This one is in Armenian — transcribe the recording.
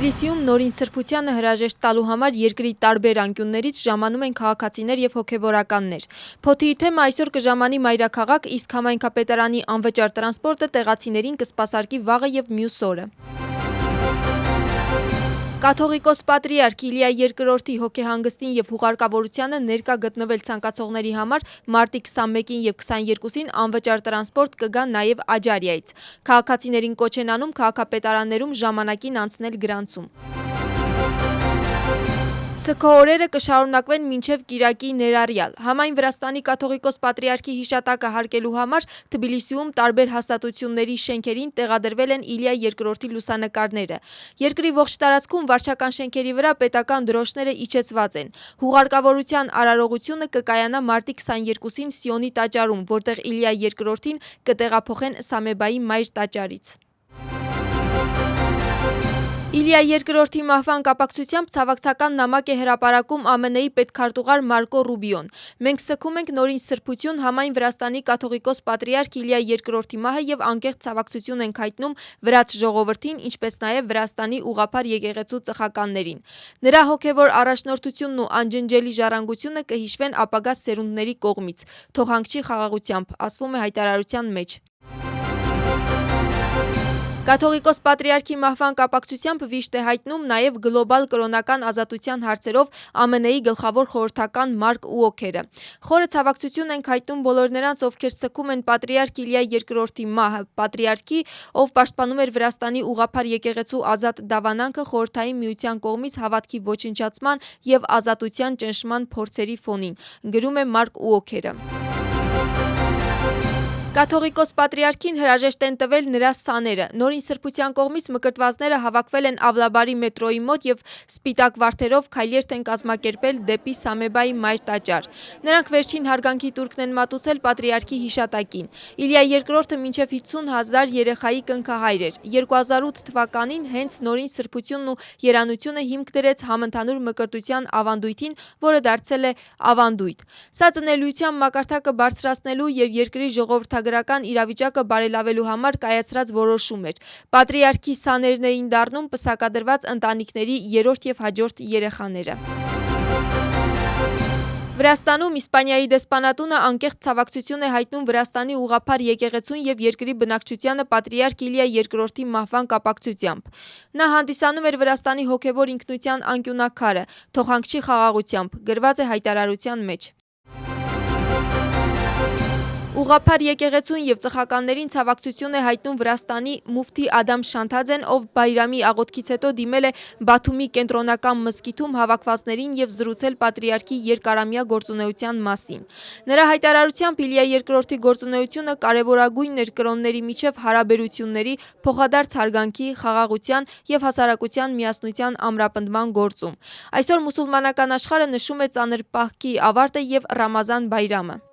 Թբիլիսիում նորին սրբությանը հրաժեշտ տալու համար երկրի տարբեր անկյուններից ժամանում են քաղաքացիներ եւ հոգեվորականներ։ Փոթիի թեմը այսօր կժամանի մայրաքաղաք, իսկ համայնքապետարանի անվճար տրանսպորտը տեղացիներին կսպասարկի վաղը եւ մյուս օրը։ Կաթողիկոս պատրիարք Իլիա II հոգեհանգստին եւ հուղարկավորությանը ներկա գտնվել ցանկացողների համար մարտի 21-ին եւ 22-ին անվճար տրանսպորտ կգա նաեւ Աջարիայից։ Քաղաքացիներին կոչ են անում քաղաքապետարաններում ժամանակին անցնել գրանցում։ ՍՔ օրերը կշարունակվեն մինչև կիրակի ներառյալ։ Համայն Վրաստանի կաթողիկոս պատրիարքի հիշատակը հարգելու համար Թբիլիսիում տարբեր հաստատությունների շենքերին տեղադրվել են Իլիա II լուսանկարները։ Երկրի ողջ տարածքում վարչական շենքերի վրա պետական դրոշները իջեցված են։ Հուղարկավորության արարողությունը կկայանա մարտի 22-ին Սիոնի տաճարում, որտեղ Իլիա II-ին կտեղափոխեն Սամեբայի մայր տաճարից։ Իլիա II մահվան կապակցությամբ ցավակցական նամակ է հրապարակում ԱՄՆ-ի պետքարտուղար Մարկո Ռուբիոն։ Մենք սգում ենք նորին սրբություն համայն Վրաստանի կաթողիկոս պատրիարք Իլիա II մահը եւ անկեղծ ցավակցություն ենք հայտնում վրաց ժողովրդին, ինչպես նաեւ Վրաստանի ուղղափառ եկեղեցու ծխականներին։ Նրա հոգեվոր առաջնորդությունն ու անջնջելի ժառանգությունը կհիշվեն ապագա սերունդների կողմից։ Թող հանգչի խաղաղությամբ, ասվում է հայտարարության մեջ։ Կաթողիկոս պատրիարքի մահվան կապակցությամբ վիշտ է հայտնում նաև գլոբալ կրոնական ազատության հարցերով ԱՄՆ-ի գլխավոր խորհրդական Մարկ Ուոքերը։ Խորը ցավակցություն ենք հայտնում բոլոր նրանց, ովքեր սգում են պատրիարք Իլիա II մահը, պատրիարքի, ով պաշտպանում էր Վրաստանի ուղղափառ եկեղեցու ազատ դավանանքը խորհրդային միության կողմից հավատքի ոչնչացման եւ ազատության ճնշման փորձերի ֆոնին, գրում է Մարկ Ուոքերը։ Կաթողիկոս պատրիարքին հրաժեշտ են տվել նրա սաները։ Նորին սրբության կողմից մկրտվածները հավաքվել են Ավլաբարի մետրոյի մոտ եւ սպիտակ վարդերով քայլերթ են կազմակերպել դեպի Սամեբայի մայր տաճար։ Նրանք վերջին հարգանքի տուրքն են մատուցել պատրիարքի հիշատակին։ Իլիա II մինչև 50,000 երեխայի կնքահայր էր։ 2008 թվականին հենց նորին սրբությունն ու երանությունը հիմք դրեց համընդհանուր մկրտության ավանդույթին, որը դարձել է ավանդույթ։ Սա ծնելիության մակարդակը բարձրացնելու եւ երկրի ժողովրդագրական իրավիճակը բարելավելու համար կայացրած որոշում էր։ Պատրիարքի սաներն էին դառնում պսակադրված ընտանիքների երրորդ եւ հաջորդ երեխաները։ Վրաստանում Իսպանիայի դեսպանատունը անկեղծ ցավակցություն է հայտնում Վրաստանի ուղղափառ եկեղեցուն եւ երկրի բնակչությանը պատրիարք Իլիա II մահվան կապակցությամբ։ Նա հանդիսանում էր Վրաստանի հոգեվոր ինքնության անկյունակարը, թող հանգչի խաղաղությամբ, գրված է հայտարարության մեջ։ Ուղղափառ եկեղեցուն եւ ծխականներին ցավակցություն է հայտնում Վրաստանի մուֆթի Ադամ Շանթաձեն, ով Բայրամի աղոթքից հետո դիմել է Բաթումի կենտրոնական մզկիթում հավաքվածներին եւ զրուցել պատրիարքի երկարամյա գործունեության մասին։ Նրա հայտարարությամբ Իլիա II գործունեությունը կարևորագույնն էր կրոնների միջև հարաբերությունների, փոխադարձ հարգանքի, խաղաղության եւ հասարակության միասնության ամրապնդման գործում։ Այսօր մուսուլմանական աշխարհը նշում է ծանր պահքի ավարտը եւ Ռամազան Բայրամը։